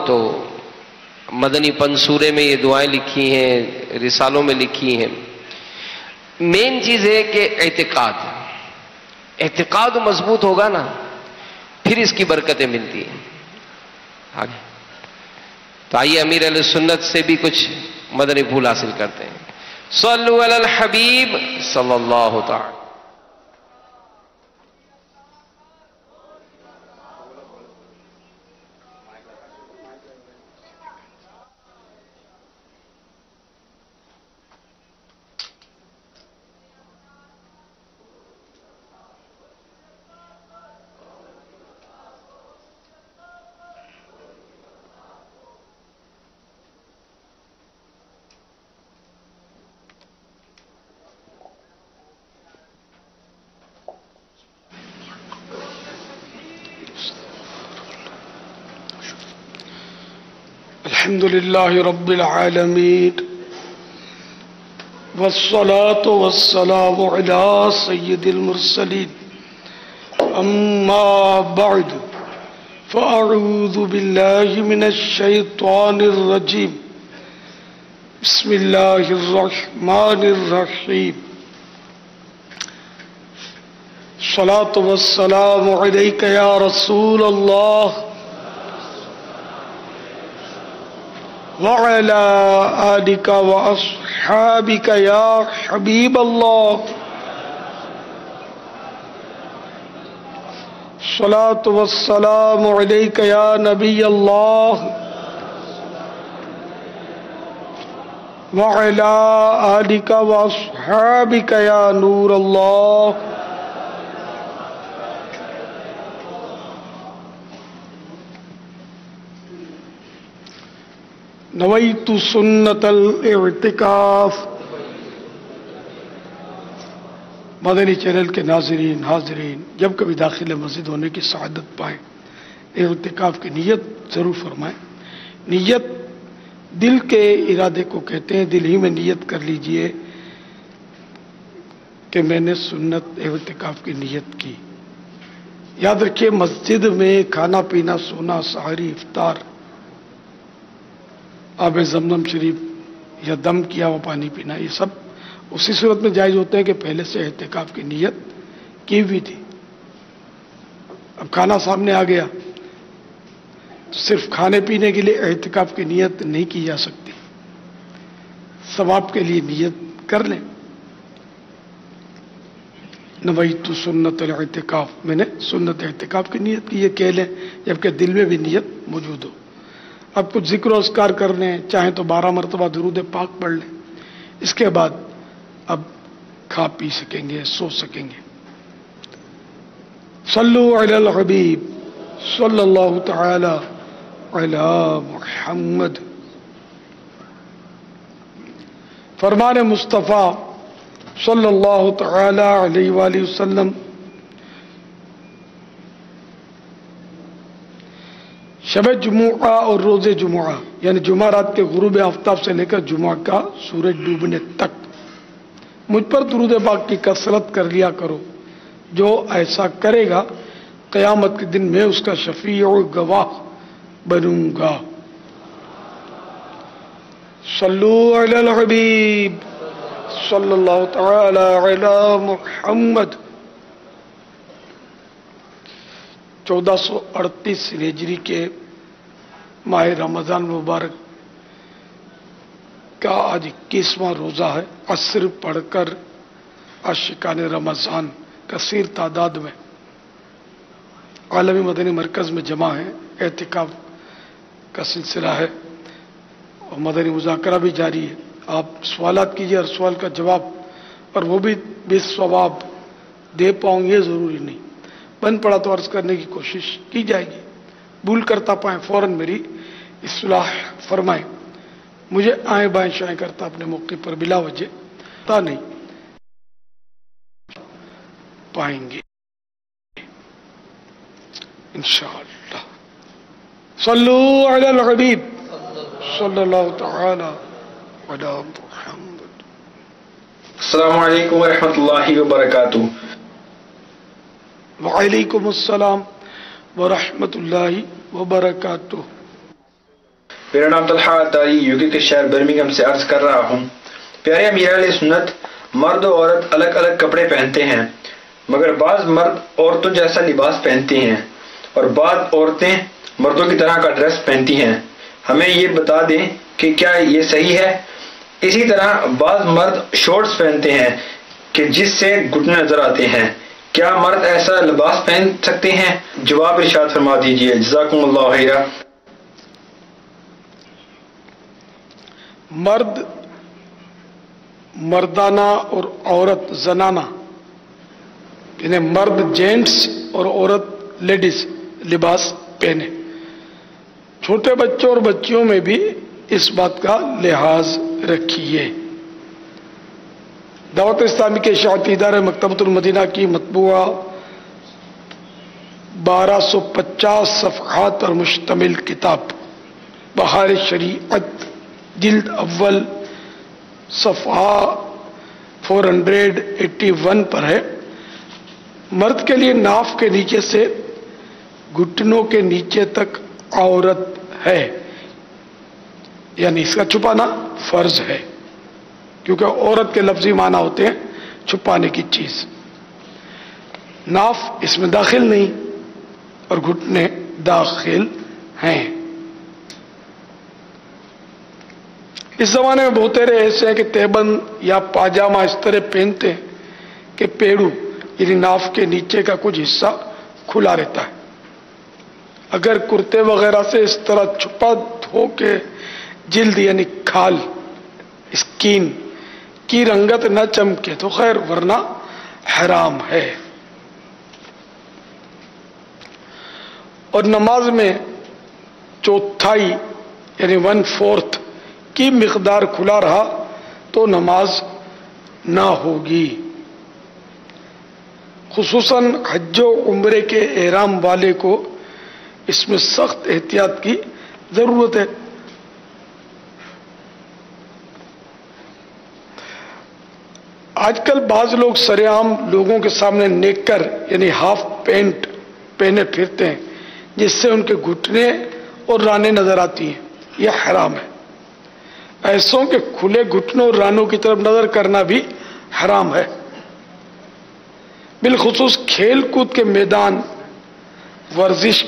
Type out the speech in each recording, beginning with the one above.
تو مدنی پنصورے میں یہ دعائیں لکھی ہیں، رسالوں میں لکھی ہیں۔ مین چیز ہے کہ اعتقاد مضبوط ہوگا نا، پھر اس کی برکتیں ملتی ہیں آگے۔ تو آئیے امیر علیہ سنت سے بھی کچھ مدنی پھول حاصل کرتے ہیں۔ صلو علی الحبیب صلی اللہ تعالی۔ الحمد لله رب العالمين والصلاة والسلام على سيد المرسلين أما بعد فأعوذ بالله من الشيطان الرجيم بسم الله الرحمن الرحيم الصلاة والسلام عليك يا رسول الله وعلى آلك وأصحابك يا حبيب الله الصلاة والسلام عليك يا نبي الله وعلى آلك وأصحابك يا نور الله نویت سنت الاعتکاف۔ مدنی چینل کے ناظرین حاضرین، جب کبھی داخل مسجد ہونے کی سعادت پائیں، اعتکاف کی نیت ضرور فرمائیں۔ نیت دل کے ارادے کو کہتے ہیں، دل ہی میں نیت کر لیجئے کہ میں نے سنت اعتکاف کی نیت کی۔ یاد رکھیے، مسجد میں کھانا پینا، سونا، سحری، افطار، آب زمزم شریف یا دم کیا ہوا پانی پینا، یہ سب اسی صورت میں جائز ہوتے ہیں کہ پہلے سے اعتکاف کی نیت کی ہوئی تھی۔ اب کھانا سامنے آ گیا تو صرف کھانے پینے کے لیے اعتکاف کی نیت نہیں کی جا سکتی، ثواب کے لیے نیت کر لیں۔ نویت سنت الاعتکاف، میں نے سنت اعتکاف کی نیت کی، یہ کہہ لیں جبکہ دل میں بھی نیت موجود ہو۔ اب کچھ ذکر و اذکار کر لیں، چاہیں تو 12 مرتبہ درود پاک پڑھ لیں، اس کے بعد اب کھا پی سکیں گے، سو سکیں گے۔ صلو علی الحبیب صلی اللہ تعالی علی محمد۔ فرمان مصطفیٰ صلی اللہ تعالی علیہ وآلہ وسلم، شب جمعہ اور روز جمعہ، یعنی جمعہ رات کے غروب آفتاب سے لے کر جمعہ کا سورج ڈوبنے تک مجھ پر درود پاک کی کثرت کر لیا کرو۔ جو ایسا کرے گا قیامت کے دن میں اس کا شفیع و گواہ بنوں گا۔ صلو علی الحبیب صلی اللہ تعالی علی محمد۔ 1438 ہجری کے ماہ رمضان مبارک کا آج 21واں روزہ ہے۔ عصر پڑھ کر عاشقان رمضان کثیر تعداد میں عالمی مدنی مرکز میں جمع ہیں۔ اعتکاف کا سلسلہ ہے اور مدنی مذاکرہ بھی جاری ہے۔ آپ سوالات کیجئے، ہر سوال کا جواب، اور وہ بھی بے ثواب دے پاؤں یہ ضروری نہیں، بن پڑا تو عرض کرنے کی کوشش کی جائے گی۔ بھول کرتا پائیں فوراً میری اصلاح فرمائیں۔ مجھے آئیں بائیں شائیں کرتا اپنے موقع پر بلا وجہ تا نہیں پائیں گے انشاءاللہ۔ صلو علی الحبیب صلی اللہ تعالی علی محمد۔ السلام علیکم ورحمۃ اللہ وبرکاتہ۔ وعلیکم السلام ورحمۃ اللہ وبرکاتہ۔ میرا نام طلحہ عطاری یوکے کے شہر برمنگھم سے عرض کر رہا ہوں۔ پیارے امیر علیہ سنت، مرد و عورت الگ الگ کپڑے پہنتے ہیں، مگر بعض مرد عورتوں جیسا لباس پہنتے ہیں اور بعض عورتیں مردوں کی طرح کا ڈریس پہنتی ہیں، ہمیں یہ بتا دیں کہ کیا یہ صحیح ہے؟ اسی طرح بعض مرد شورٹس پہنتے ہیں کہ جس سے گھٹنے نظر آتے ہیں، کیا مرد ایسا لباس پہن سکتے ہیں؟ جواب ارشاد فرما دیجیے، جزاکم اللہ خیرا۔ مرد مردانہ اور عورت زنانہ، یعنی مرد جینٹس اور عورت لیڈیز لباس پہنے۔ چھوٹے بچوں اور بچیوں میں بھی اس بات کا لحاظ رکھیے۔ دعوت اسلامی کے اشاعتی ادارے مکتبۃ المدینہ کی مطبوعہ 1250 صفحات پر مشتمل کتاب بہار شریعت جلد اول صفحہ 481 پر ہے۔ مرد کے لیے ناف کے نیچے سے گھٹنوں کے نیچے تک عورت ہے، یعنی اس کا چھپانا فرض ہے، کیونکہ عورت کے لفظی معنی ہوتے ہیں چھپانے کی چیز۔ ناف اس میں داخل نہیں اور گھٹنے داخل ہیں۔ اس زمانے میں بہترے ایسے ہیں کہ تیبند یا پاجامہ اس طرح پہنتے ہیں کہ پیڑو یعنی ناف کے نیچے کا کچھ حصہ کھلا رہتا ہے۔ اگر کرتے وغیرہ سے اس طرح چھپا ہو کہ جلد یعنی کھال اسکین کی رنگت نہ چمکے تو خیر، ورنہ حرام ہے۔ اور نماز میں چوتھائی یعنی 1/4 کی مقدار کھلا رہا تو نماز نہ ہوگی۔ خصوصاً حج و عمرے کے احرام والے کو اس میں سخت احتیاط کی ضرورت ہے۔ آج کل بعض لوگ سرعام لوگوں کے سامنے نیکر یعنی ہاف پینٹ پہنے پھرتے ہیں، جس سے ان کے گھٹنے اور رانیں نظر آتی ہیں، یہ حرام ہے۔ ایسوں کے کھلے گھٹنوں اور رانوں کی طرف نظر کرنا بھی حرام ہے۔ بالخصوص کھیل کود کے میدان، ورزش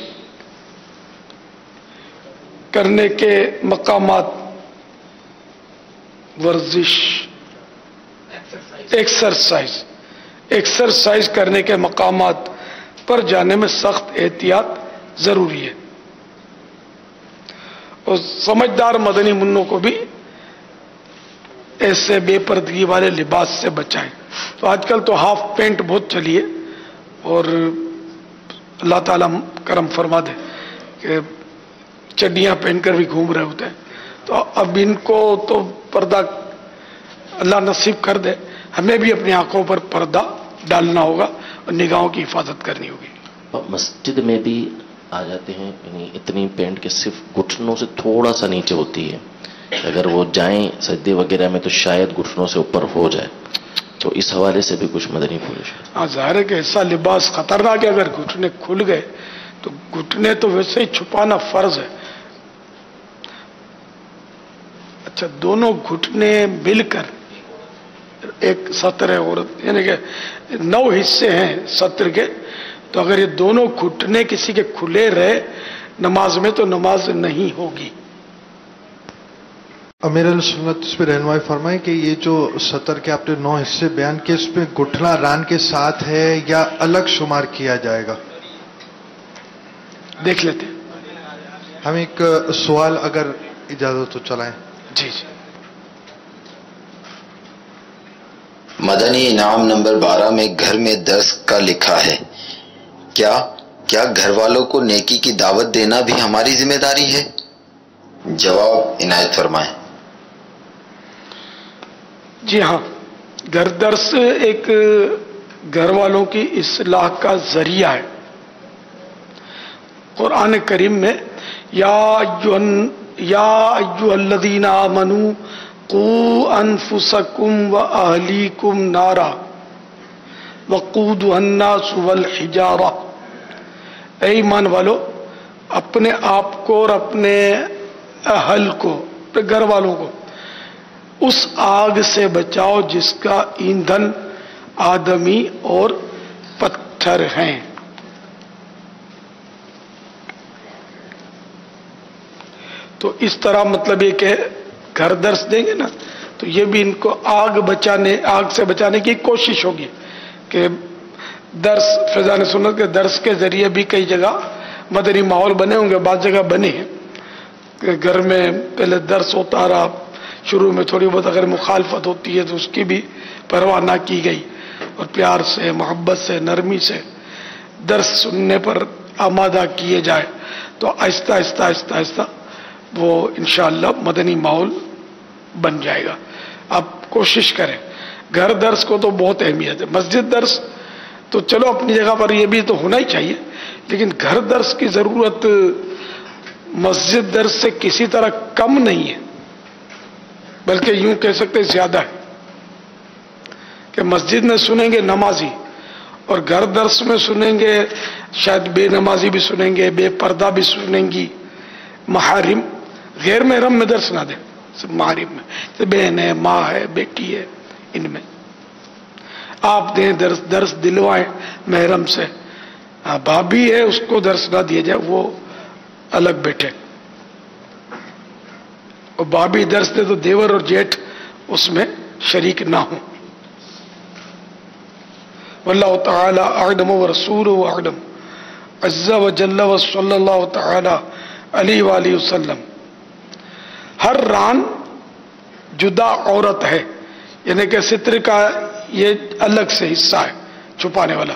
کرنے کے مقامات، ایکسرسائز کرنے کے مقامات پر جانے میں سخت احتیاط ضروری ہے، اور سمجھدار مدنی منوں کو بھی ایسے بے پردگی والے لباس سے بچائیں۔ تو آج کل تو ہاف پینٹ بہت چلی ہے، اور اللہ تعالیٰ کرم فرما دے کہ چڈیاں پہن کر بھی گھوم رہے ہوتے ہیں، تو اب ان کو تو پردہ اللہ نصیب کر دے، ہمیں بھی اپنی آنکھوں پر پردہ ڈالنا ہوگا اور نگاہوں کی حفاظت کرنی ہوگی۔ مسجد میں بھی آ جاتے ہیں، یعنی اتنی پینٹ کے صرف گھٹنوں سے تھوڑا سا نیچے ہوتی ہے، اگر وہ جائیں سجدے وغیرہ میں تو شاید گھٹنوں سے اوپر ہو جائے، تو اس حوالے سے بھی کچھ مدنی پوچھ۔ ہاں، ظاہر ہے کہ ایسا لباس خطرناک ہے، اگر گھٹنے کھل گئے تو گھٹنے تو ویسے ہی چھپانا فرض ہے۔ اچھا، دونوں گھٹنے مل کر ایک سطر ہے عورت، یعنی کہ 9 حصے ہیں سطر کے، تو اگر یہ دونوں گھٹنے کسی کے کھلے رہے نماز میں تو نماز نہیں ہوگی۔ امیر علیہ سنت اس پہ رہنمائی فرمائیں کہ یہ جو سطر کے آپ نے 9 حصے بیان کیے، اس میں گھٹنا ران کے ساتھ ہے یا الگ شمار کیا جائے گا؟ دیکھ لیتے ہیں۔ ہم ایک سوال اگر اجازت تو چلائیں۔ جی جی۔ مدنی انعام نمبر 12 میں گھر میں درس کا لکھا ہے، کیا گھر والوں کو نیکی کی دعوت دینا بھی ہماری ذمہ داری ہے؟ جواب عنایت فرمائیں۔ جی ہاں، گھر درس ایک گھر والوں کی اصلاح کا ذریعہ ہے۔ قرآن کریم میں یا ایھا الذین آمنوا قوا انفسکم واہلیکم نارا وقودھا الناس والحجارہ، اے ایمان والو، اپنے آپ کو اور اپنے اہل کو، اپنے گھر والوں کو اس آگ سے بچاؤ جس کا ایندھن آدمی اور پتھر ہیں۔ تو اس طرح مطلب یہ کہ گھر درس دیں گے نا تو یہ بھی ان کو آگ سے بچانے کی کوشش ہوگی کہ درس، فیضان سنت کے درس کے ذریعے بھی کئی جگہ مدنی ماحول بنے ہوں گے، بعض جگہ بنے ہیں کہ گھر میں پہلے درس ہوتا رہا، شروع میں تھوڑی بہت اگر مخالفت ہوتی ہے تو اس کی بھی پرواہ نہ کی گئی، اور پیار سے، محبت سے، نرمی سے درس سننے پر آمادہ کیے جائے تو آہستہ آہستہ آہستہ آہستہ وہ انشاءاللہ مدنی ماحول بن جائے گا۔ آپ کوشش کریں، گھر درس کو تو بہت اہمیت ہے، مسجد درس تو چلو اپنی جگہ پر یہ بھی تو ہونا ہی چاہیے، لیکن گھر درس کی ضرورت مسجد درس سے کسی طرح کم نہیں ہے، بلکہ یوں کہہ سکتے زیادہ ہے کہ مسجد میں سنیں گے نمازی اور گھر درس میں سنیں گے شاید بے نمازی بھی سنیں گے، بے پردہ بھی سنیں گی، محارم، غیر محرم میں درس نہ دیں، محارم میں بہن ہے، ماں ہے، بیٹی ہے، ان میں آپ دیں درس دلوائیں محرم سے، بھابھی ہے اس کو درس نہ دیا جائے، وہ الگ بیٹھے، اور بھابھی درس دے تو دیور اور جیٹھ اس میں شریک نہ ہوں۔ واللہ تعالی اعلم ورسولہ اعلم عز وجل وصلی اللہ تعالی علیہ وآلہ وسلم۔ ہر ران جدا عورت ہے، یعنی کہ ستر کا یہ الگ سے حصہ ہے چھپانے والا،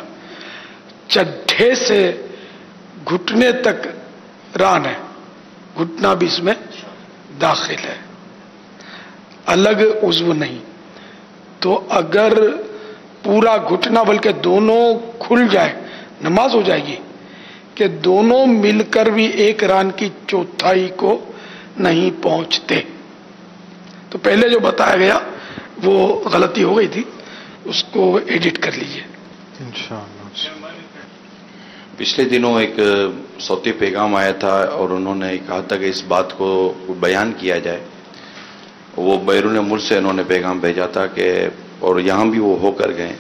چڈھے سے گھٹنے تک ران ہے، گھٹنا بھی اس میں داخل ہے، الگ عضو نہیں۔ تو اگر پورا گھٹنا بلکہ دونوں کھل جائے نماز ہو جائے گی، کہ دونوں مل کر بھی ایک ران کی چوتھائی کو نہیں پہنچتے۔ تو پہلے جو بتایا گیا وہ غلطی ہو گئی تھی، اس کو ایڈٹ کر لیجئے انشاءاللہ۔ پچھلے دنوں ایک صوتی پیغام آیا تھا اور انہوں نے کہا تھا کہ اس بات کو بیان کیا جائے، وہ بیرون ملک سے انہوں نے پیغام بھیجا تھا کہ، اور یہاں بھی وہ ہو کر گئے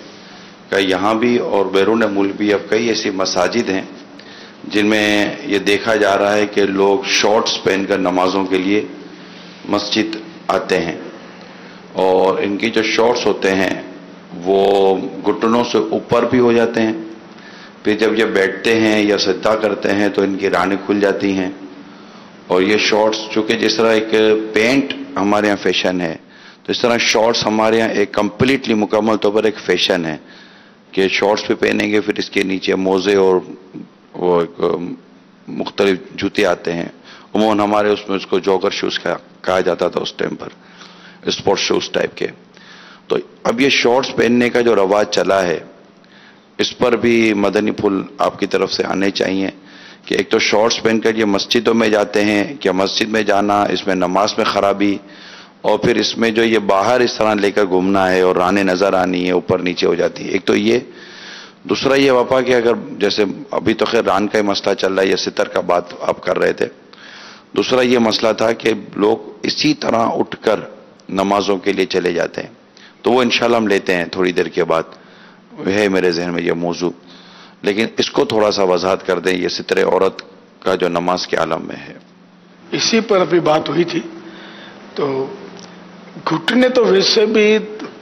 کہ یہاں بھی اور بیرون ملک بھی اب کئی ایسی مساجد ہیں جن میں یہ دیکھا جا رہا ہے کہ لوگ شارٹس پہن کر نمازوں کے لیے مسجد آتے ہیں، اور ان کی جو شارٹس ہوتے ہیں وہ گھٹنوں سے اوپر بھی ہو جاتے ہیں، پھر جب یہ بیٹھتے ہیں یا سجدہ کرتے ہیں تو ان کی رانیں کھل جاتی ہیں، اور یہ شارٹس چونکہ جس طرح ایک پینٹ ہمارے یہاں فیشن ہے تو اس طرح شارٹس ہمارے یہاں ایک کمپلیٹلی مکمل طور پر ایک فیشن ہے کہ شارٹس بھی پہنیں گے، پھر اس کے نیچے موزے اور وہ ایک مختلف جوتے آتے ہیں، عموماً ہمارے اس میں اس کو جوگر شوز کہا جاتا تھا اس ٹائم پر، اسپورٹ شوز ٹائپ کے۔ تو اب یہ شارٹس پہننے کا جو رواج چلا ہے اس پر بھی مدنی پھول آپ کی طرف سے آنے چاہیے کہ ایک تو شارٹس پہن کر یہ مسجدوں میں جاتے ہیں، کیا مسجد میں جانا اس میں نماز میں خرابی، اور پھر اس میں جو یہ باہر اس طرح لے کر گھومنا ہے اور رانیں نظر آنی ہے، اوپر نیچے ہو جاتی ہے، ایک تو یہ۔ دوسرا یہ وفا کہ اگر جیسے ابھی تو خیر ران کا ہی مسئلہ چل رہا ہے، یہ ستر کا بات آپ کر رہے تھے، دوسرا یہ مسئلہ تھا کہ لوگ اسی طرح اٹھ کر نمازوں کے لیے چلے جاتے ہیں، تو وہ انشاءاللہ ہم لیتے ہیں تھوڑی دیر کے بعد، ہے میرے ذہن میں یہ موضوع، لیکن اس کو تھوڑا سا وضاحت کر دیں، یہ ستر عورت کا جو نماز کے عالم میں ہے۔ اسی پر ابھی بات ہوئی تھی، تو گھٹنے تو ویسے بھی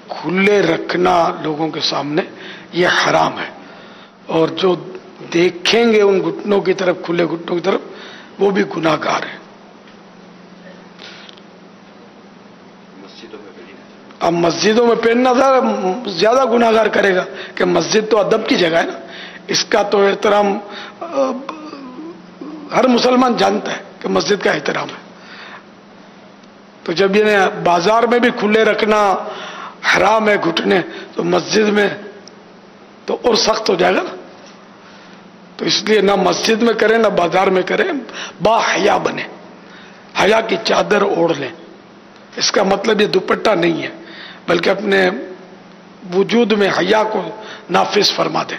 کھلے رکھنا لوگوں کے سامنے یہ حرام ہے، اور جو دیکھیں گے ان گھٹنوں کی طرف، کھلے گھٹنوں کی طرف، وہ بھی گناہ گار ہے۔ اب مسجدوں میں پہننا زیادہ گناہ گار کرے گا کہ مسجد تو ادب کی جگہ ہے نا، اس کا تو احترام ہر مسلمان جانتا ہے کہ مسجد کا احترام ہے، تو جب یہ بازار میں بھی کھلے رکھنا حرام ہے گھٹنے، تو مسجد میں تو اور سخت ہو جائے گا نا، تو اس لیے نہ مسجد میں کریں نہ بازار میں کریں، با حیا بنے، حیا کی چادر اوڑھ لیں۔ اس کا مطلب یہ دوپٹہ نہیں ہے، بلکہ اپنے وجود میں حیا کو نافذ فرما دیں۔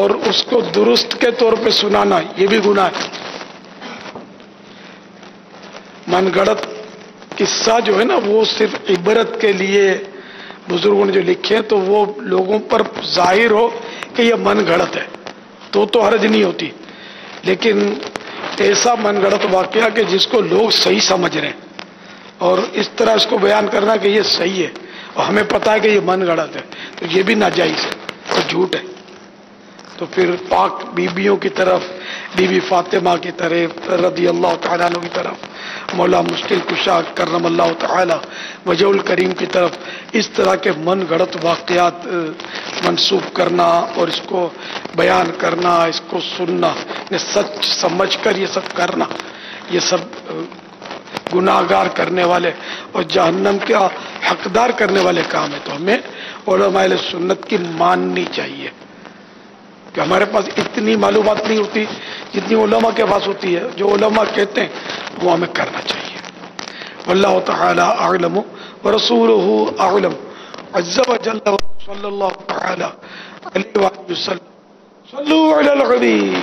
اور اس کو درست کے طور پہ سنانا یہ بھی گناہ ہے. من گڑت قصہ جو ہے نا وہ صرف عبرت کے لیے بزرگوں نے جو لکھے تو وہ لوگوں پر ظاہر ہو کہ یہ من گھڑت ہے تو حرج نہیں ہوتی، لیکن ایسا من گھڑت واقعہ کہ جس کو لوگ صحیح سمجھ رہے ہیں اور اس طرح اس کو بیان کرنا کہ یہ صحیح ہے اور ہمیں پتا ہے کہ یہ من گھڑت ہے تو یہ بھی ناجائز ہے اور جھوٹ ہے. تو پھر پاک بیبیوں کی طرف بی بی فاطمہ کی طرف رضی اللہ تعالیٰ عنہ کی طرف مولا مشکل کشا کرم اللہ تعالیٰ وجہ الکریم کی طرف اس طرح کے من گھڑت واقعات منسوب کرنا اور اس کو بیان کرنا، اس کو سننا، سچ سمجھ کر یہ سب کرنا، یہ سب گناہگار کرنے والے اور جہنم کا حقدار کرنے والے کام ہے. تو ہمیں علماء اہل سنت کی ماننی چاہیے کہ ہمارے پاس اتنی معلومات نہیں ہوتی جتنی علماء کے پاس ہوتی ہے. جو علماء کہتے ہیں وہ ہمیں کرنا چاہیے. واللہ تعالی اعلم ورسولہ اعلم عز وجل صلی اللہ تعالی علیہ وآلہ وسلم. صلو علی الحبیب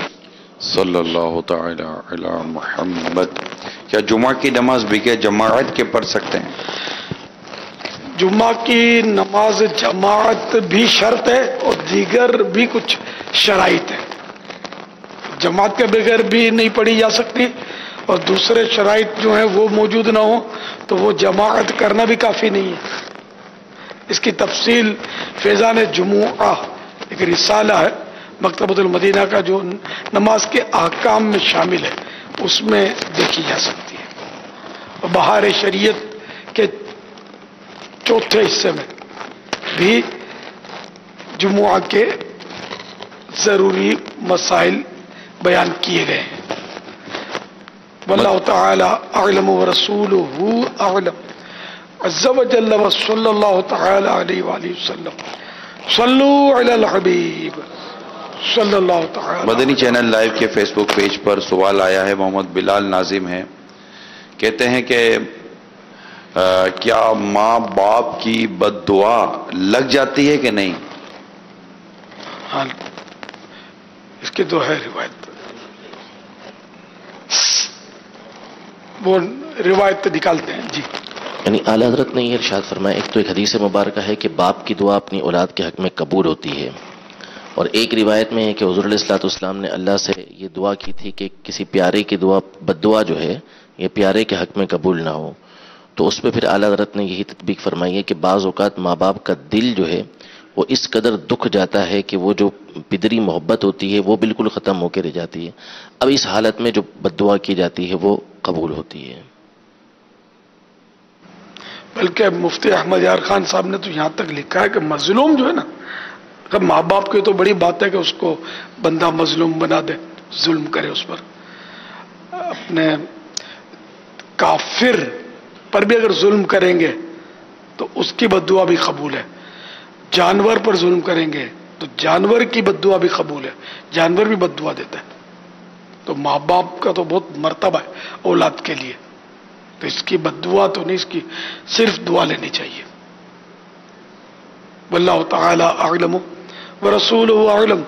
صلی اللہ تعالی علی محمد. کیا جمعہ کی نماز بغیر جماعت کے پڑھ سکتے ہیں؟ جمعہ کی نماز جماعت بھی شرط ہے اور دیگر بھی کچھ شرائط ہے. جماعت کے بغیر بھی نہیں پڑھی جا سکتی اور دوسرے شرائط جو ہیں وہ موجود نہ ہوں تو وہ جماعت کرنا بھی کافی نہیں ہے. اس کی تفصیل فیضان جمعہ ایک رسالہ ہے مکتبۃ المدینہ کا جو نماز کے احکام میں شامل ہے اس میں دیکھی جا سکتی ہے. اور بہار شریعت کے چوتھے حصے میں بھی جمعہ کے ضروری مسائل بیان کیے گئے ہیں. واللہ تعالی اعلم ورسولہ اعلم عز وجل وصلی اللہ تعالی علیہ وآلہ وسلم. صلو علی الحبیب صلی اللہ تعالی. مدنی چینل لائیو کے فیس بک پیج پر سوال آیا ہے. محمد بلال ناظم ہے، کہتے ہیں کہ کیا ماں باپ کی بد دعا لگ جاتی ہے کہ نہیں؟ ہاں اس کی تو ہے روایت، وہ روایت نکالتے ہیں. جی یعنی اعلیٰ حضرت نے یہ ارشاد فرمایا، ایک تو ایک حدیث مبارکہ ہے کہ باپ کی دعا اپنی اولاد کے حق میں قبول ہوتی ہے، اور ایک روایت میں ہے کہ حضور علیہ الصلوۃ والسلام نے اللہ سے یہ دعا کی تھی کہ کسی پیارے کی دعا بد دعا جو ہے یہ پیارے کے حق میں قبول نہ ہو. تو اس پہ پھر اعلیٰ حضرت نے یہی تطبیق فرمائی ہے کہ بعض اوقات ماں باپ کا دل جو ہے وہ اس قدر دکھ جاتا ہے کہ وہ جو پدری محبت ہوتی ہے وہ بالکل ختم ہو کے رہ جاتی ہے. اب اس حالت میں جو بد دعا کی جاتی ہے وہ قبول ہوتی ہے. بلکہ مفتی احمد یار خان صاحب نے تو یہاں تک لکھا ہے کہ مظلوم جو ہے نا، ماں باپ کی تو بڑی بات ہے کہ اس کو بندہ مظلوم بنا دے، ظلم کرے اس پر. اپنے کافر پر بھی اگر ظلم کریں گے تو اس کی بد دعا بھی قبول ہے. جانور پر ظلم کریں گے تو جانور کی بد دعا بھی قبول ہے، جانور بھی بد دعا دیتا ہے. تو ماں باپ کا تو بہت مرتبہ ہے اولاد کے لیے، تو اس کی بد دعا تو نہیں، اس کی صرف دعا لینی چاہیے. واللہ تعالی اعلم ورسولہ اعلم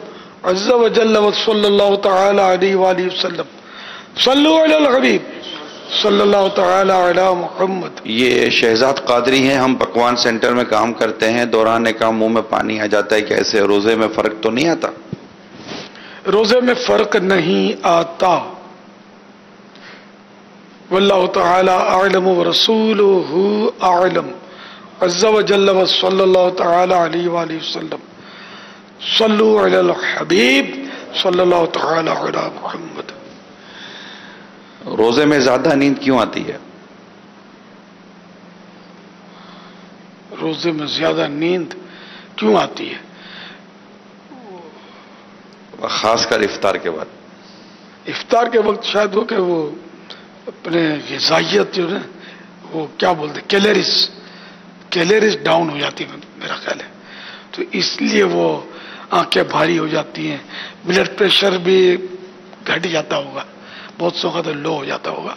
عز وجل وصلی اللہ تعالی علیہ وآلہ وسلم. صلو علی الحبیب صلی اللہ تعالی علی محمد. یہ شہزاد قادری ہیں، ہم پکوان سینٹر میں کام کرتے ہیں، دوران کام منہ میں پانی آ جاتا ہے، کیسے روزے میں فرق تو نہیں آتا؟ روزے میں فرق نہیں آتا. واللہ تعالی اعلم ورسولہ اعلم عز وجل وصلی اللہ تعالی علیہ وآلہ وسلم. صلو علی الحبیب صلی اللہ تعالی علی محمد. روزے میں زیادہ نیند کیوں آتی ہے؟ روزے میں زیادہ نیند کیوں آتی ہے؟ خاص کر افطار کے بعد. افطار کے وقت شاید ہو کہ وہ اپنے غذائیت جو ہے وہ کیا بولتے کیلریز ڈاؤن ہو جاتی ہے میرا خیال ہے، تو اس لیے وہ آنکھیں بھاری ہو جاتی ہیں. بلڈ پریشر بھی گھٹ جاتا ہوگا، بہت سو کا تو لو ہو جاتا ہوگا،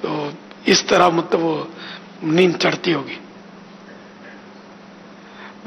تو اس طرح مطلب وہ نیند چڑھتی ہوگی.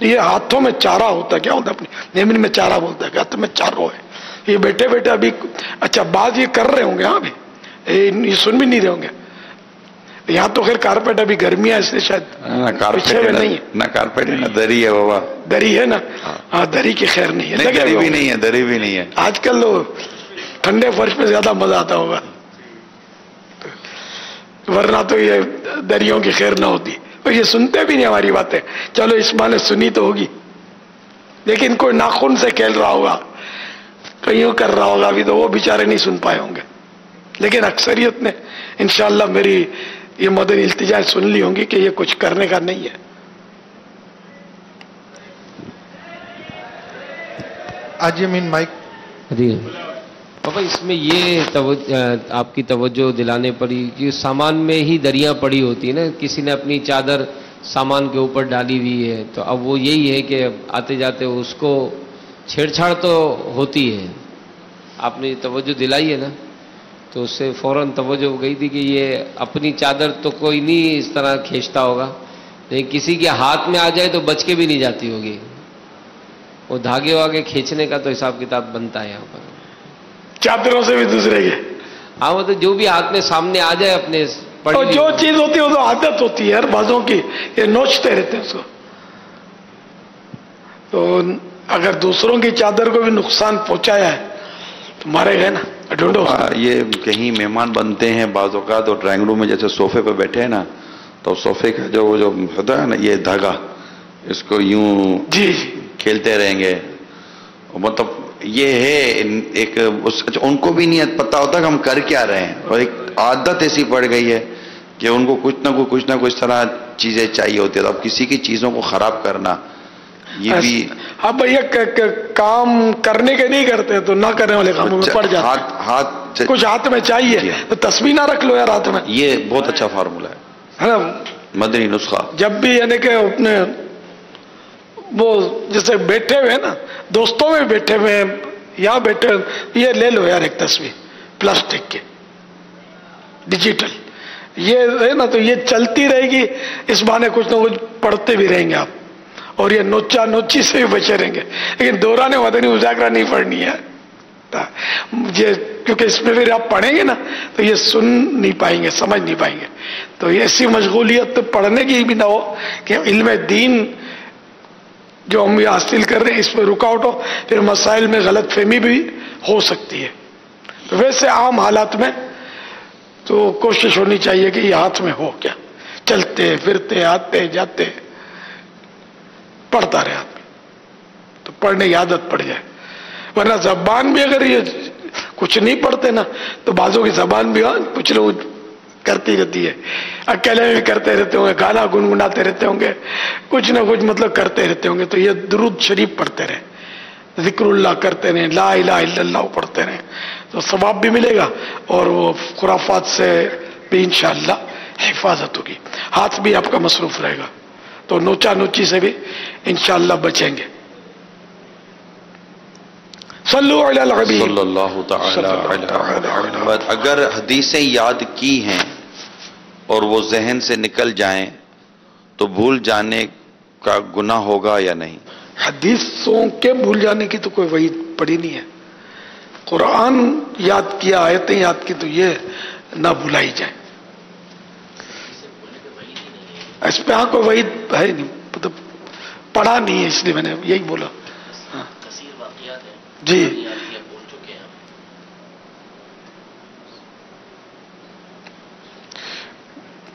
یہ ہاتھوں میں چارہ ہوتا ہے. کیا ہوتا ہے اپنی زمین میں چارہ بولتا ہے کہ ہاتھ میں چاروں ہے. یہ بیٹھے بیٹھے ابھی اچھا بات یہ کر رہے ہوں گے. ہاں بھی یہ سن بھی نہیں رہے ہوں گے. یہاں تو خیر کارپیٹ ابھی گرمی ہے اس لیے شاید پیچھے میں نہیں ہے. نہ کارپیٹ نہ دری ہے بابا. دری ہے نا. ہاں دری کی خیر نہیں ہے. دری بھی نہیں ہے. دری بھی نہیں ہے. آج کل ٹھنڈے فرش پہ زیادہ مزہ آتا ہوگا, ورنہ تو یہ دریوں کی خیر نہ ہوتی. اور یہ سنتے بھی نہیں ہماری باتیں. چلو اس ماں نے سنی تو ہوگی, لیکن کوئی ناخن سے کھیل رہا ہوگا, کہیں کر رہا ہوگا ابھی, تو وہ بیچارے نہیں سن پائے ہوں گے. لیکن اکثریت نے انشاءاللہ میری یہ مدنی التجا سن لی ہوں گی کہ یہ کچھ کرنے کا نہیں ہے. آج مین مائک. جی بابا, اس میں یہ آپ کی توجہ دلانے پڑی کہ سامان میں ہی دریاں پڑی ہوتی ہیں نا. کسی نے اپنی چادر سامان کے اوپر ڈالی ہوئی ہے, تو اب وہ یہی ہے کہ آتے جاتے اس کو چھیڑ چھاڑ تو ہوتی ہے. آپ نے توجہ دلائی ہے نا, تو اس سے فوراً توجہ ہو گئی تھی کہ یہ اپنی چادر تو کوئی نہیں اس طرح کھینچتا ہوگا, لیکن کسی کے ہاتھ میں آ جائے تو بچ کے بھی نہیں جاتی ہوگی. وہ دھاگے واگے کھینچنے کا تو حساب کتاب بنتا ہے یہاں پر. چادروں سے بھی دوسرے کے. ہاں وہ تو جو بھی ہاتھ میں سامنے آ جائے اپنے اور جو چیز ہوتی ہے وہ تو عادت ہوتی ہے ہر بازوں کی, یہ نوچتے رہتے ہیں اس کو. تو اگر دوسروں کی چادر کو بھی نقصان پہنچایا ہے تو مارے گئے نا. ڈھونڈو. یہ کہیں مہمان بنتے ہیں بعض اوقات, اور ڈرائنگ روم میں جیسے صوفے پہ بیٹھے ہیں نا, تو صوفے کا جو ہوتا ہے نا یہ دھاگا, اس کو یوں جی کھیلتے رہیں گے. مطلب یہ ہے ایک ان کو بھی نہیں پتا ہوتا کہ ہم کر کیا رہے ہیں, اور ایک عادت ایسی پڑ گئی ہے کہ ان کو کچھ نہ کوئی اس طرح چیزیں چاہیے ہوتی ہے. تو اب کسی کی چیزوں کو خراب کرنا یہ بھی. ہاں بھیا کام کرنے کے نہیں کرتے تو نہ کرنے والے کاموں میں پڑ جاتے. ہاتھ کچھ ہاتھ میں چاہیے تو تسبیح نہ رکھ لو یار ہاتھ میں. یہ بہت اچھا فارمولا ہے مدنی نسخہ. جب بھی یعنی کہ اپنے وہ جیسے بیٹھے ہوئے نا, دوستوں میں بیٹھے ہوئے ہیں, یہاں بیٹھے یہ لے لو یار ایک تصویر پلاسٹک کی ڈیجیٹل, یہ ہے نا, تو یہ چلتی رہے گی. اس بہانے کچھ نہ کچھ پڑھتے بھی رہیں گے آپ, اور یہ نوچا نوچی سے بھی بچے رہیں گے. لیکن دوران مدنی مذاکرہ نہیں پڑھنی ہے, کیونکہ اس میں پھر آپ پڑھیں گے نا تو یہ سن نہیں پائیں گے, سمجھ نہیں پائیں گے. تو یہ ایسی مشغولیت تو پڑھنے کی بھی نہ ہو کہ علم دین جو ہم یہ حاصل کر رہے ہیں اس میں رکاوٹ ہو, پھر مسائل میں غلط فہمی بھی ہو سکتی ہے. تو ویسے عام حالات میں تو کوشش ہونی چاہیے کہ یہ ہاتھ میں ہو کیا, چلتے پھرتے آتے جاتے پڑھتا رہے آدمی, تو پڑھنے کی عادت پڑ جائے. ورنہ زبان بھی اگر یہ کچھ نہیں پڑھتے نا تو بعضوں کی زبان بھی کچھ لوگ کرتی رہتی ہے, اکیلے بھی کرتے رہتے ہوں گے, گانا گنگناتے رہتے ہوں گے, کچھ نہ کچھ مطلب کرتے رہتے ہوں گے. تو یہ درود شریف پڑھتے رہیں, ذکر اللہ کرتے رہیں, لا الہ الا اللہ پڑھتے رہیں, تو ثواب بھی ملے گا اور وہ خرافات سے بھی انشاءاللہ حفاظت ہوگی. ہاتھ بھی آپ کا مصروف رہے گا, تو نوچا نوچی سے بھی انشاءاللہ بچیں گے. صلو علی الحبیب صلی اللہ تعالی علی محمد. اگر حدیثیں یاد کی ہیں اور وہ ذہن سے نکل جائیں تو بھول جانے کا گناہ ہوگا یا نہیں؟ حدیثوں کے بھول جانے کی تو کوئی وعید پڑی نہیں ہے. قرآن یاد کیا, آیتیں یاد کی, تو یہ نہ بھلائی جائیں. اس پہ کوئی وعید ہے نہیں, مطلب پڑھا نہیں ہے اس لیے میں نے یہی بولا. جی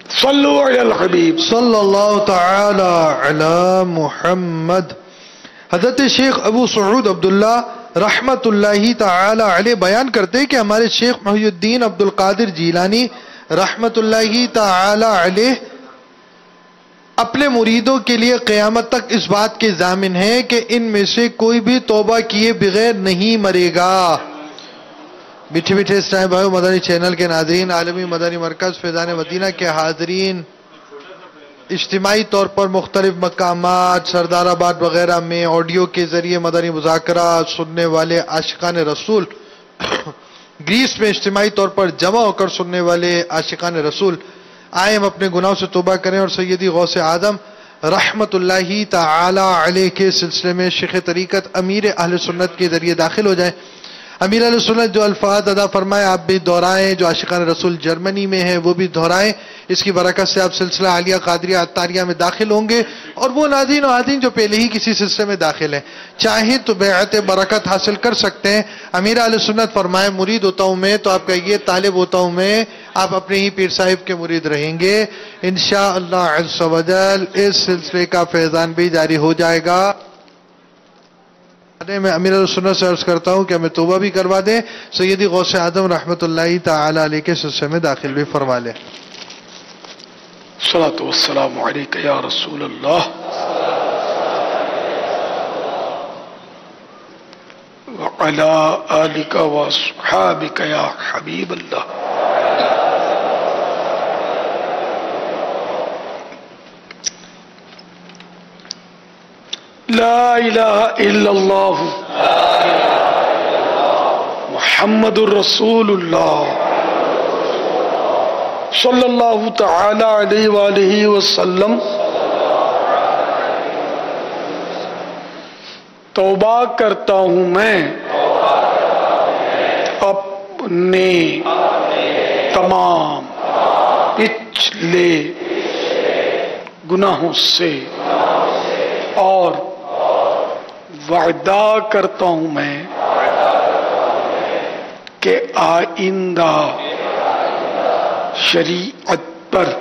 صلو علی الحبیب صلی اللہ تعالی علی محمد. حضرت شیخ ابو سعود عبداللہ رحمت اللہ تعالی علیہ بیان کرتے ہیں کہ ہمارے شیخ محی الدین عبد القادر جیلانی رحمت اللہ تعالی علیہ اپنے مریدوں کے لیے قیامت تک اس بات کے ضامن ہیں کہ ان میں سے کوئی بھی توبہ کیے بغیر نہیں مرے گا. میٹھے میٹھے اسلام بھائیو, مدنی چینل کے ناظرین, عالمی مدنی مرکز فیضان مدینہ کے حاضرین, اجتماعی طور پر مختلف مقامات سردار آباد وغیرہ میں آڈیو کے ذریعے مدنی مذاکرہ سننے والے عاشقان رسول, گریس میں اجتماعی طور پر جمع ہو کر سننے والے عاشقان رسول, آئے ہم اپنے گناہوں سے توبہ کریں اور سیدی غوث اعظم رحمت اللہ تعالی علیہ کے سلسلے میں شیخ طریقت امیر اہل سنت کے ذریعے داخل ہو جائیں۔ امیر اہل سنت جو الفاظ ادا فرمائے آپ بھی دہرائیں، جو عاشقان رسول جرمنی میں ہیں وہ بھی دہرائیں۔ اس کی برکت سے آپ سلسلہ عالیہ قادریہ عطاریہ میں داخل ہوں گے، اور وہ ناظرین و عادین جو پہلے ہی کسی سلسلے میں داخل ہیں چاہیں تو بیعت برکت حاصل کر سکتے ہیں۔ امیر اہل سنت فرمائے مرید ہوتا ہوں میں، تو آپ کہیے طالب ہوتا ہوں میں، آپ اپنے ہی پیر صاحب کے مرید رہیں گے انشاءاللہ عز و جل۔ اس سلسلے کا فیضان بھی جاری ہو جائے گا۔ میں امیر السنت سے عرض کرتا ہوں کہ ہمیں توبہ بھی کروا دیں، سیدی غوث اعظم رحمت اللہ تعالی علیہ کے سلسلے میں داخل بھی فرما لیں۔ الصلاۃ والسلام علیک یا رسول اللہ وعلی آلک واصحابک یا حبیب اللہ۔ لا الہ الا اللہ محمد الرسول اللہ صلی اللہ تعالی علیہ وآلہ وسلم۔ توبہ کرتا ہوں میں اپنے تمام پچھلے گناہوں سے، اور وعدہ کرتا ہوں میں کہ آئندہ شریعت پر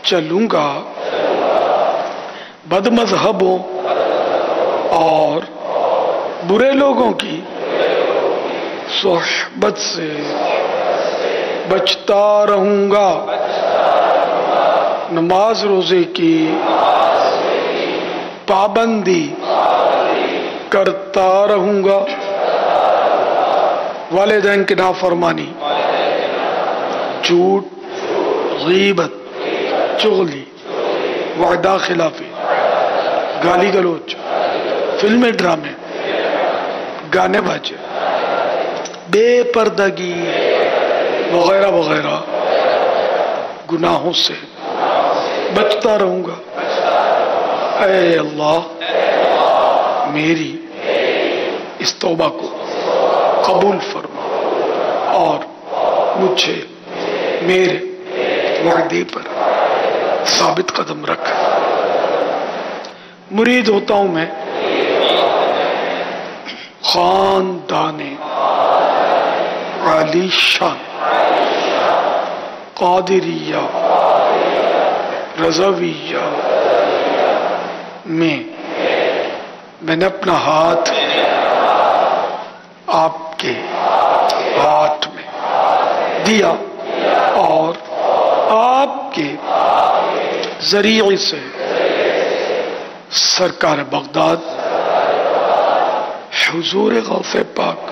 چلوں گا، بد مذہبوں اور برے لوگوں کی صحبت سے بچتا رہوں گا، نماز روزے کی پابندی کرتا رہوں گا، والدین کی نافرمانی، جھوٹ، غیبت، چغلی، وعدہ خلافی، گالی گلوچ، فلمیں ڈرامے، گانے باجے، بے پردگی وغیرہ وغیرہ گناہوں سے بچتا رہوں گا۔ اے اللہ میری اس توبہ کو قبول فرما اور مجھے میرے وعدے پر ثابت قدم رکھ۔ مرید ہوتا ہوں میں خاندان عالی شان قادریہ رضویہ میں نے اپنا ہاتھ آپ کے ہاتھ میں دیا، اور آپ کے ذریعے سے سرکار بغداد حضور غوث پاک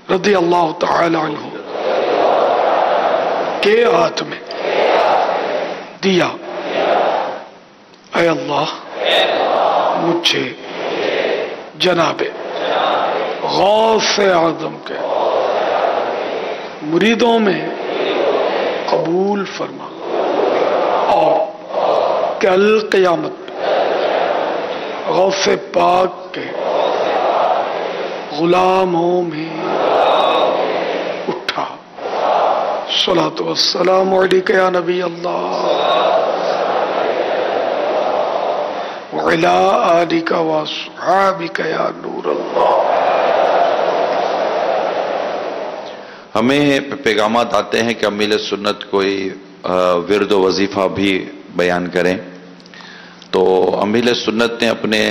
رضی اللہ تعالی عنہ کے ہاتھ میں دیا۔ اے اللہ مجھے جناب غوث اعظم کے مریدوں میں قبول فرما، اور کل قیامت غوث پاک کے غلاموں میں اٹھا۔ صلاۃ والسلام علیک یا نبی اللہ وعلی آلک واصحابک یا نور اللہ۔ ہمیں پیغامات آتے ہیں کہ امیر سنت کوئی ورد و وظیفہ بھی بیان کریں، تو امیر سنت نے اپنے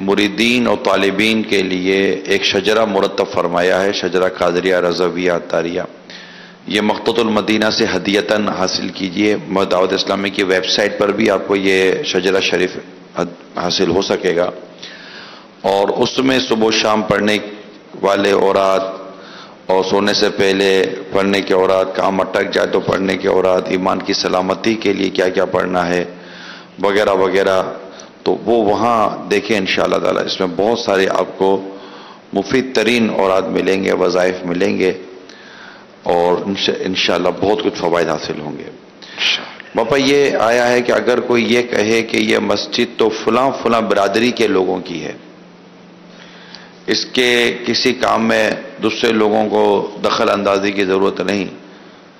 مریدین اور طالبین کے لیے ایک شجرہ مرتب فرمایا ہے، شجرہ قادریہ رضویہ عطاریہ۔ یہ مقتۃ المدینہ سے ہدیتاً حاصل کیجئے۔ دعوت اسلامی کی ویب سائٹ پر بھی آپ کو یہ شجرہ شریف حاصل ہو سکے گا، اور اس میں صبح و شام پڑھنے والے اوراد، اور سونے سے پہلے پڑھنے کے اوراد، کام اٹک جائے تو پڑھنے کے اوراد، ایمان کی سلامتی کے لیے کیا کیا پڑھنا ہے وغیرہ وغیرہ، تو وہ وہاں دیکھیں انشاءاللہ تعالی۔ اس میں بہت سارے آپ کو مفید ترین اوراد ملیں گے، وظائف ملیں گے، اور انشاءاللہ بہت کچھ فوائد حاصل ہوں گے۔ باپا یہ آیا ہے کہ اگر کوئی یہ کہے کہ یہ مسجد تو فلاں فلاں برادری کے لوگوں کی ہے، اس کے کسی کام میں دوسرے لوگوں کو دخل اندازی کی ضرورت نہیں،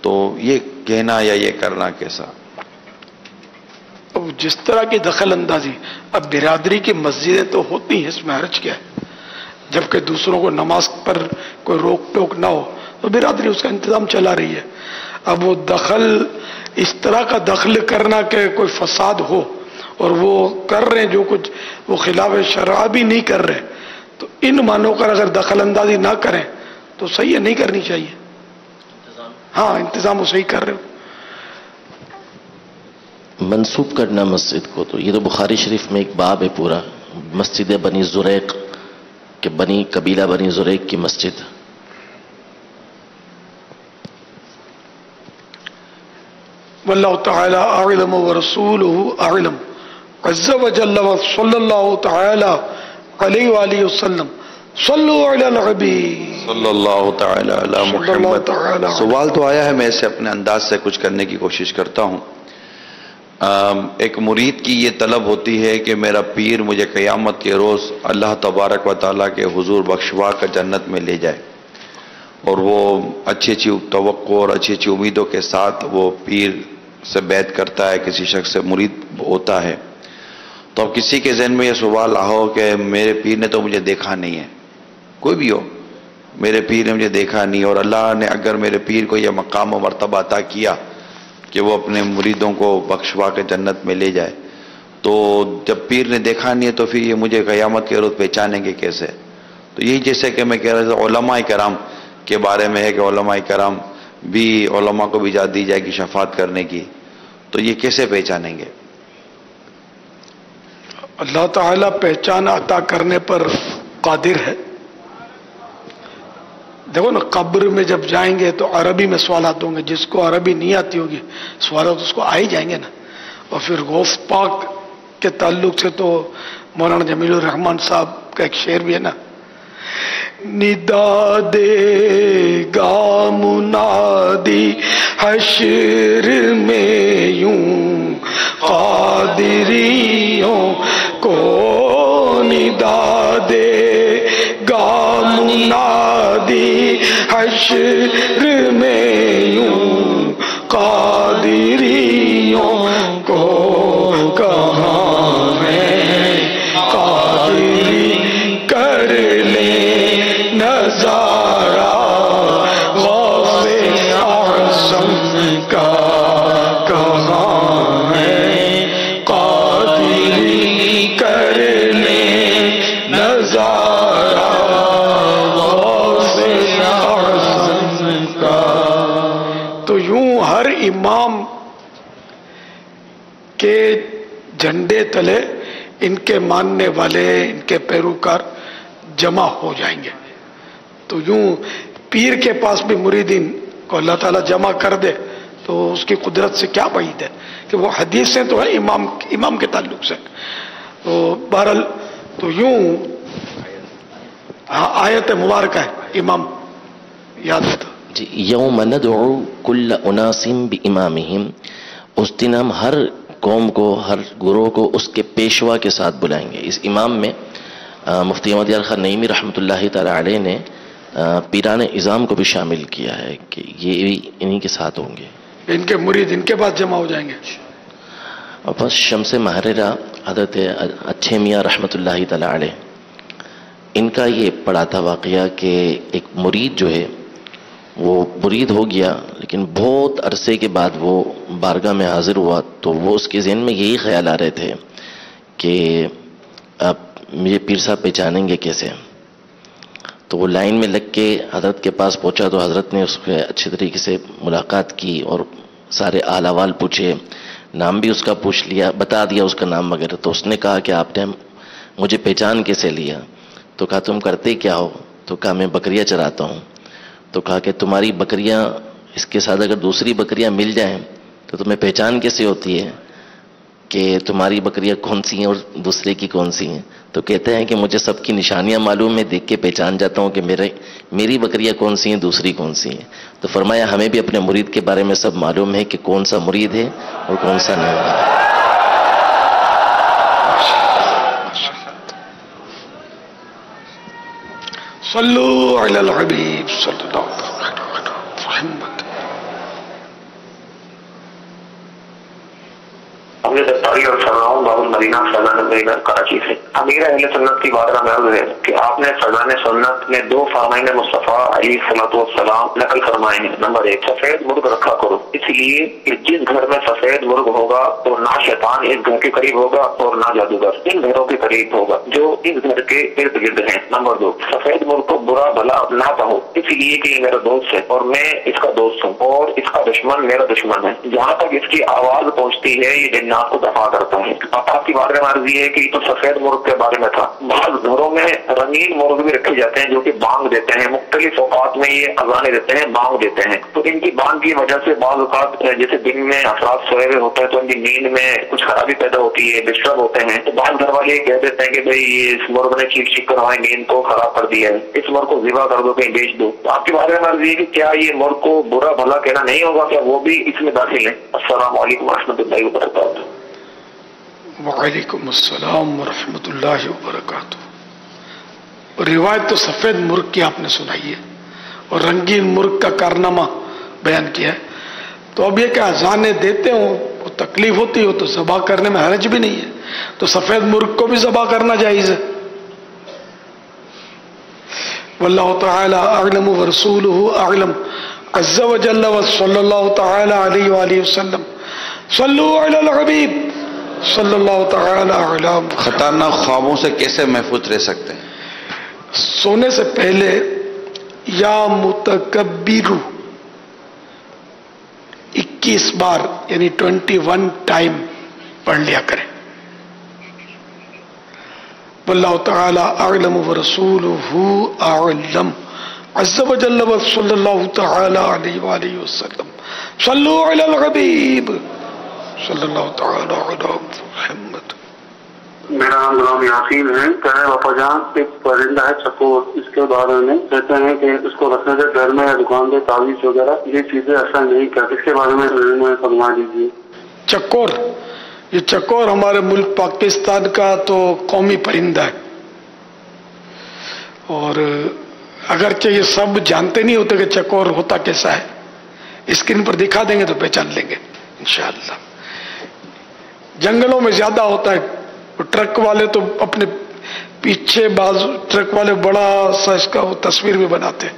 تو یہ کہنا یا یہ کرنا کیسا؟ اب جس طرح کی دخل اندازی، اب برادری کی مسجدیں تو ہوتی ہیں، اس میں حرج کیا ہے؟ جبکہ دوسروں کو نماز پر کوئی روک ٹوک نہ ہو تو برادری اس کا انتظام چلا رہی ہے. اب وہ دخل، اس طرح کا دخل کرنا کہ کوئی فساد ہو اور وہ کر رہے ہیں جو کچھ وہ خلاف شرع بھی نہیں کر رہے، تو ان معنوں پر اگر دخل اندازی نہ کریں تو صحیح ہے، نہیں کرنی چاہیے. ہاں انتظام وہ صحیح کر رہے ہو. منسوب کرنا مسجد کو، تو یہ تو بخاری شریف میں ایک باب ہے پورا، مسجد بنی زریق کہ بنی قبیلہ بنی زریق کی مسجد. واللہ تعالی اعلم ورسولہ اعلم عز وجل صلی اللہ تعالی علیہ وآلہ وسلم. صلو علی الحبیب صلی اللہ تعالی علی محمد. سوال تو آیا ہے، میں اسے اپنے انداز سے کچھ کرنے کی کوشش کرتا ہوں. ایک مرید کی یہ طلب ہوتی ہے کہ میرا پیر مجھے قیامت کے روز اللہ تبارک و تعالیٰ کے حضور بخشوا کر جنت میں لے جائے، اور وہ اچھی اچھی توقع اور اچھی اچھی امیدوں کے ساتھ وہ پیر سے بیعت کرتا ہے، کسی شخص سے مرید ہوتا ہے. تو اب کسی کے ذہن میں یہ سوال ہو کہ میرے پیر نے تو مجھے دیکھا نہیں ہے، کوئی بھی ہو، میرے پیر نے مجھے دیکھا نہیں، اور اللہ نے اگر میرے پیر کو یہ مقام و مرتبہ عطا کیا کہ وہ اپنے مریدوں کو بخشوا کے جنت میں لے جائے، تو جب پیر نے دیکھا نہیں ہے تو پھر یہ مجھے قیامت کے روز پہچانیں گے کیسے؟ تو یہی جیسے کہ میں کہہ رہا تھا علماء کرام کے بارے میں ہے کہ علماء کرام بھی، علماء کو بھی اجازت دی جائے گی شفاعت کرنے کی، تو یہ کیسے پہچانیں گے؟ اللہ تعالیٰ پہچان عطا کرنے پر قادر ہے. دیکھو نا، قبر میں جب جائیں گے تو عربی میں سوالات ہوں گے، جس کو عربی نہیں آتی ہوگی سوالات اس کو آ ہی جائیں گے نا. اور پھر غوث پاک کے تعلق سے تو مولانا جمیل الرحمان صاحب کا ایک شعر بھی ہے نا، ندا دے گا منادی حشر میں یوں قادریوں کو، ندا دے گا منادی حشر میں یوں قادریوں کو، کہاں ہے قادری کر لے نظارہ غوث اعظم کا، کہاں ہے قادری کر لے نظارہ غوث اعظم کا. تو یوں ہر امام کے جھنڈے تلے ان کے ماننے والے، ان کے پیروکار جمع ہو جائیں گے. تو یوں پیر کے پاس بھی مریدین کو اللہ تعالیٰ جمع کر دے تو اس کی قدرت سے کیا بعید ہے کہ وہ حدیثیں تو ہیں امام کے تعلق سے. تو بہرحال تو یوں آیت مبارکہ ہے، امام یاد ہوتا جی. یوم ندعو کل اناس بامامہم، اس دن ہم ہر قوم کو، ہر گروہ کو اس کے پیشوا کے ساتھ بلائیں گے. اس امام میں مفتی احمد یار خان نعیمی رحمۃ اللہ تعالی علیہ نے پیران اعظام کو بھی شامل کیا ہے کہ یہ بھی انہی کے ساتھ ہوں گے. ان کے مرید ان کے پاس جمع ہو جائیں گے. اور بس شمس محررہ حضرت اچھے میاں رحمۃ اللہ تعالی علیہ، ان کا یہ پڑا تھا واقعہ کہ ایک مرید جو ہے وہ مرید ہو گیا، لیکن بہت عرصے کے بعد وہ بارگاہ میں حاضر ہوا، تو وہ اس کے ذہن میں یہی خیال آ رہے تھے کہ اب مجھے پیر صاحب پہچانیں گے کیسے. تو وہ لائن میں لگ کے حضرت کے پاس پہنچا تو حضرت نے اس کے اچھے طریقے سے ملاقات کی اور سارے حال احوال پوچھے، نام بھی اس کا پوچھ لیا، بتا دیا اس کا نام وغیرہ. تو اس نے کہا کہ آپ نے مجھے پہچان کیسے لیا؟ تو کہا تم کرتے کیا ہو؟ تو کہا میں بکریاں چراتا ہوں. تو کہا کہ تمہاری بکریاں، اس کے ساتھ اگر دوسری بکریاں مل جائیں تو تمہیں پہچان کیسے ہوتی ہے کہ تمہاری بکریاں کون سی ہیں اور دوسرے کی کون سی ہیں؟ تو کہتے ہیں کہ مجھے سب کی نشانیاں معلوم ہیں، دیکھ کے پہچان جاتا ہوں کہ میری بکریاں کون سی ہیں، دوسری کون سی ہیں۔ تو فرمایا ہمیں بھی اپنے مرید کے بارے میں سب معلوم ہے کہ کون سا مرید ہے اور کون سا نہیں ہے۔ صلو علی الحبیب صلی اللہ علیہ وسلم۔ امیر اتاری اور سلام باب المدینہ فیضان نگر کراچی سے۔ امیر اہل سنت کی بارگاہ میں عرض ہے کہ آپ نے فیضان سنت میں 2 فرامین مصطفیٰ علیہ السلام نقل فرمائے ہیں۔ نمبر 1، سفید مرغ رکھا کرو، اس لیے کہ جس گھر میں سفید مرغ ہوگا تو نہ شیطان اس گھر کے قریب ہوگا اور نہ جادوگر ان گھروں کے قریب ہوگا جو اس گھر کے ارد گرد ہیں۔ نمبر 2، سفید مرغ کو برا بھلا نہ کہو، اس لیے کہ یہ میرا دوست ہے اور میں اس کا دوست ہوں اور اس کا دشمن میرا دشمن ہے۔ جہاں تک اس کی آواز پہنچتی ہے یہ جنات کو دفاع کرتا ہے۔ آپ کی بارے میں عرض ہے کہ یہ تو سفید مرغ کے بارے میں تھا۔ بعض گھروں میں رنگین مرغ بھی رکھے جاتے ہیں جو کہ بانگ دیتے ہیں، مختلف اوقات میں یہ اذانیں دیتے ہیں، بانگ دیتے ہیں۔ تو ان کی بانگ کی وجہ سے بعض اوقات جیسے دن میں افراد سوئے ہوئے ہوتے ہیں تو ان کی نیند میں کچھ خرابی پیدا ہوتی ہے، ڈسٹرب ہوتے ہیں۔ تو بعض گھر والے کہہ دیتے ہیں کہ بھئی یہ اس مرغ نے چیخ چیخ کر ہماری نیند کو خراب کر دیا ہے، اس مرغ کو ذبح کر دو، کہیں بیچ دو۔ تو آپ کے بارے میں عرض ہے کہ کیا یہ مرغ کو برا بھلا کہنا نہیں ہوگا، کیا وہ بھی اس میں داخل ہے؟ السلام علیکم ورحمۃ اللہ وبرکاتہ۔ وعلیکم السلام ورحمۃ اللہ وبرکاتہ۔ روایت تو سفید مرغ کی آپ نے سنائی ہے اور رنگین مرغ کا کارنامہ بیان کیا ہے، تو اب یہ کہ اذانیں دیتے ہوں وہ تکلیف ہوتی ہو تو ذبح کرنے میں حرج بھی نہیں ہے، تو سفید مرغ کو بھی ذبح کرنا جائز ہے۔ واللہ تعالی اعلم ورسولہ اعلم عز وجل وصلی اللہ تعالی علیہ وآلہ وسلم۔ صلو علی الحبیب صلی اللہ تعالی علی محمد۔ خطرناک خوابوں سے کیسے محفوظ رہ سکتے ہیں؟ سونے سے پہلے یا متکبر 21 بار یعنی 21 ٹائم پڑھ لیا کریں۔ واللہ تعالی اعلم ورسولہ اعلم عز وجل وصلی اللہ تعالی علیہ وآلہ وسلم۔ صلو علی الحبیب صلی اللہ تعالی علی محمد۔ میرا نام غلام یاسین ہے۔ کہہ رہے باپا جان ایک پرندہ ہے چکور، اس کے بارے میں کہتے ہیں کہ اس کو رکھنے سے گھر میں یا دکان پہ تعویذ وغیرہ یہ چیزیں اثر نہیں کرتی، اس کے بارے میں فرما دیجیے۔ چکور، یہ چکور ہمارے ملک پاکستان کا تو قومی پرندہ ہے، اور اگرچہ یہ سب جانتے نہیں ہوتے کہ چکور ہوتا کیسا ہے، اسکرین پر دکھا دیں گے تو پہچان لیں گے انشاءاللہ۔ جنگلوں میں زیادہ ہوتا ہے، ٹرک والے تو اپنے پیچھے بازو ٹرک والے بڑا سا اس کا وہ تصویر بھی بناتے ہیں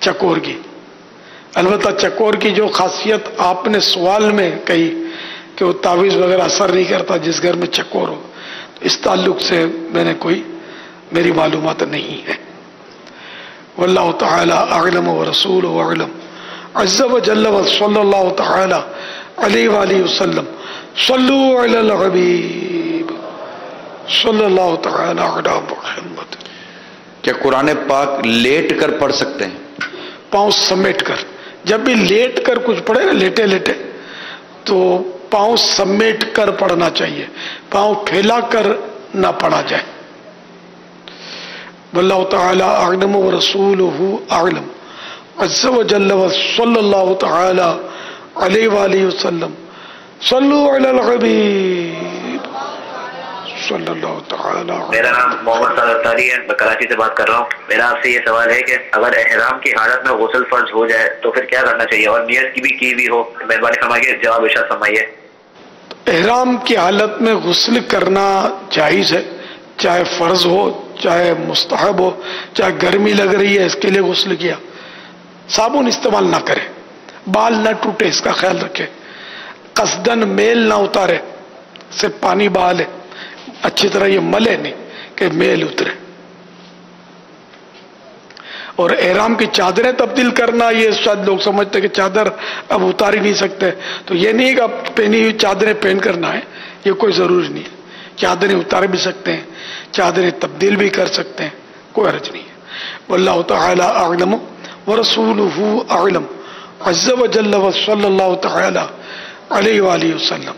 چکور کی۔ البتہ چکور کی جو خاصیت آپ نے سوال میں کہی کہ وہ تعویذ وغیرہ اثر نہیں کرتا جس گھر میں چکور ہو، تو اس تعلق سے میری معلومات نہیں ہے۔ واللہ تعالی اعلم ورسولہ اعلم عز وجل وصلی اللہ تعالی علیہ وآلہ وسلم۔ صلو علی الحبیب صلی اللہ تعالی علی محمد۔ کیا قرآن پاک لیٹ کر پڑھ سکتے ہیں؟ پاؤں سمیٹ کر، جب بھی لیٹ کر کچھ پڑھے نا لیٹے لیٹے تو پاؤں سمیٹ کر پڑھنا چاہیے، پاؤں پھیلا کر نہ پڑھا جائے۔ واللہ تعالی اعلم ورسولہ اعلم عز وجل وصلی اللہ تعالی علیہ وآلہ وسلم۔ صلو علی الحبیب صلی اللہ تعالی علیہ۔ میرا نام محمد اتاری ہے، میں کراچی سے بات کر رہا ہوں۔ میرا آپ سے یہ سوال ہے کہ اگر احرام کی حالت میں غسل فرض ہو جائے تو پھر کیا کرنا چاہیے، اور نیت کی بھی ہو؟ مہربانی فرمائیے جواب ارشاد فرمائیے۔ احرام کی حالت میں غسل کرنا جائز ہے، چاہے فرض ہو چاہے مستحب ہو، چاہے گرمی لگ رہی ہے اس کے لیے غسل کیا۔ صابن استعمال نہ کرے، بال نہ ٹوٹے اس کا خیال رکھے، قصدن میل نہ اتارے، سے پانی بہا لے، اچھی طرح یہ ملے نہیں کہ میل اترے۔ اور احرام کی چادریں تبدیل کرنا، یہ شاید لوگ سمجھتے کہ چادر اب اتار ہی نہیں سکتے، تو یہ نہیں کہ اب پہنی ہوئی چادریں پہن کرنا ہے، یہ کوئی ضروری نہیں ہے۔ چادریں اتار بھی سکتے ہیں، چادریں تبدیل بھی کر سکتے ہیں، کوئی حرج نہیں ہے۔ واللہ تعالی اعلم ورسولہ اعلم عز وجل وصلی اللہ تعالی علیہ وآلہ وسلم۔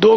2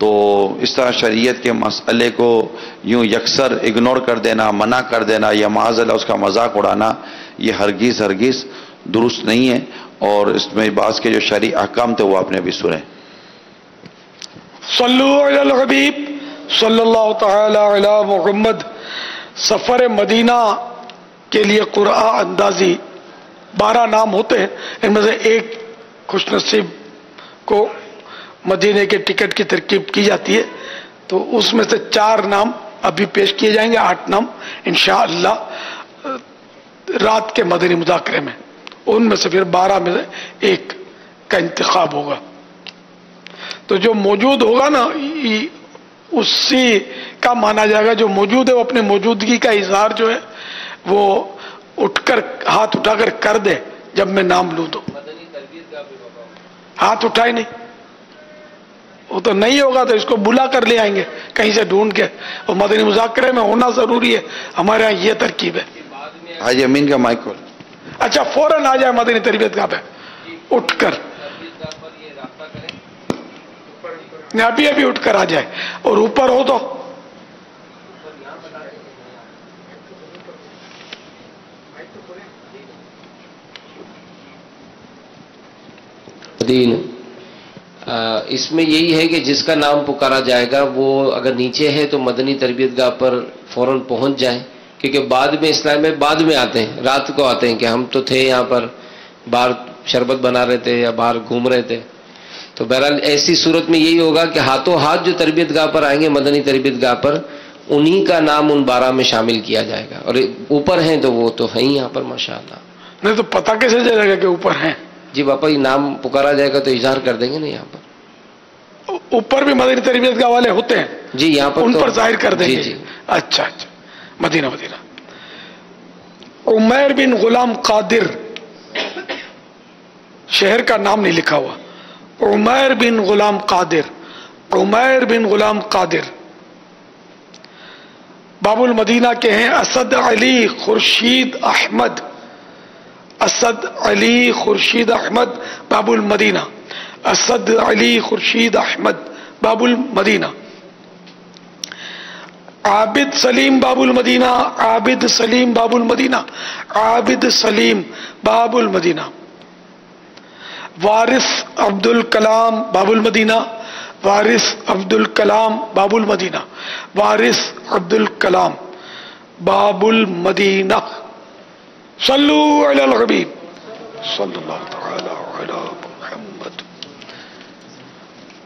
تو اس طرح شریعت کے مسئلے کو یوں یکسر اگنور کر دینا، منع کر دینا یا معاذ اللہ اس کا مذاق اڑانا، یہ ہرگز درست نہیں ہے، اور اس میں بعض کے جو شرعی احکام تھے وہ آپ نے بھی سنے۔ صلو علی الحبیب صلی اللہ تعالی علی محمد۔ سفر مدینہ کے لیے قرآن اندازی 12 نام ہوتے ہیں، ان میں سے ایک خوش نصیب کو مدینے کے ٹکٹ کی ترکیب کی جاتی ہے، تو اس میں سے 4 نام ابھی پیش کیے جائیں گے، 8 نام انشاءاللہ رات کے مدنی مذاکرے میں، ان میں سے پھر 12 میں سے ایک کا انتخاب ہوگا۔ تو جو موجود ہوگا نا اسی کا مانا جائے گا، جو موجود ہے وہ اپنے موجودگی کا اظہار جو ہے وہ اٹھ کر ہاتھ اٹھا کر دے جب میں نام لوں تو۔ ہاتھ اٹھائے نہیں، وہ تو نہیں ہوگا تو اس کو بلا کر لے آئیں گے کہیں سے ڈھونڈ کے، اور مدنی مذاکرے میں ہونا ضروری ہے، ہمارے ہاں یہ ترکیب ہے۔ حاجی امین کا مائک کھول۔ اچھا فوراً آ جائے مدنی تربیت گاہ پہ اٹھ کر، ابھی اٹھ کر آ جائے، اور اوپر ہو تو دین اس میں یہی ہے کہ جس کا نام پکارا جائے گا وہ اگر نیچے ہے تو مدنی تربیت گاہ پر فوراً پہنچ جائیں، کیونکہ بعد میں اسلام میں بعد میں آتے ہیں، رات کو آتے ہیں کہ ہم تو تھے یہاں پر باہر شربت بنا رہے تھے یا باہر گھوم رہے تھے۔ تو بہرحال ایسی صورت میں یہی ہوگا کہ ہاتھوں ہاتھ جو تربیت گاہ پر آئیں گے مدنی تربیت گاہ پر، انہی کا نام ان 12 میں شامل کیا جائے گا، اور اوپر ہیں تو وہ تو ہیں یہاں پر ماشاءاللہ۔ نہیں تو پتہ کیسے چلے گا کہ اوپر ہیں؟ جی باپا یہ نام پکارا جائے گا تو اظہار کر دیں گے نا یہاں پر۔ اوپر بھی مدنی تربیت گاہ والے ہوتے ہیں جی یہاں پر ان پر ظاہر کر دیں گے۔ جی اچھا مدینہ۔ عمیر بن غلام قادر، شہر کا نام نہیں لکھا ہوا، عمیر بن غلام قادر، عمیر بن غلام قادر باب المدینہ کے ہیں۔ اسد علی خورشید احمد، اسد علی خورشید احمد باب المدینہ، اسد علی خورشید احمد باب المدینہ۔ عابد سلیم باب المدینہ، عابد سلیم باب المدینہ، عابد سلیم باب المدینہ۔ وارث عبد الکلام باب المدینہ، وارث عبد الکلام باب المدینہ، وارث عبد الکلام باب المدینہ۔ صلو علی الحبیب صلی اللہ تعالی علی محمد۔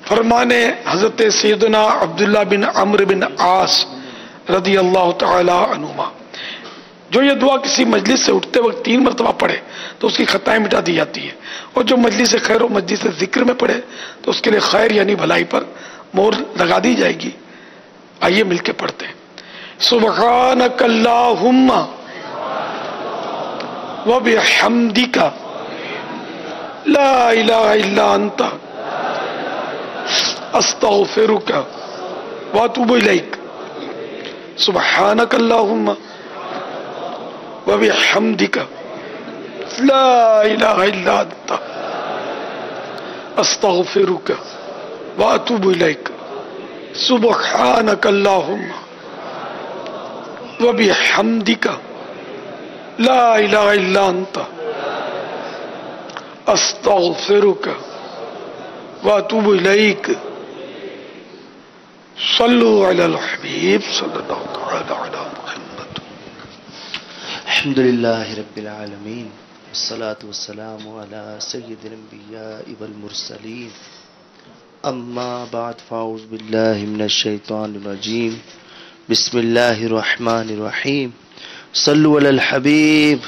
فرمانے حضرت سیدنا عبداللہ بن عمرو بن عاص رضی اللہ تعالی عنہما، جو یہ دعا کسی مجلس سے اٹھتے وقت 3 مرتبہ پڑھے تو اس کی خطائیں مٹا دی جاتی ہے، اور جو مجلس خیر و مجلس ذکر میں پڑھے تو اس کے لیے خیر یعنی بھلائی پر مہر لگا دی جائے گی۔ آئیے مل کے پڑھتے ہیں۔ سبحانک اللہم وبحمدک لا الہ الا انت استغفرک واتوب الیک۔ سبحانک اللہم وبحمدک لا الہ الا انت استغفرک واتوب الیک۔ سبحانک اللہم وبحمدک لا الہ الا انت استغفرک واتوب الیک۔ صلو علی الحبیب صلی اللہ تعالی علی محمد۔ الحمدللہ رب العالمین والصلاة والسلام علی سید الانبیاء والمرسلین، اما بعد فاعوذ باللہ من الشیطان الرجیم، بسم اللہ الرحمن الرحیم۔ صلو علی الحبیب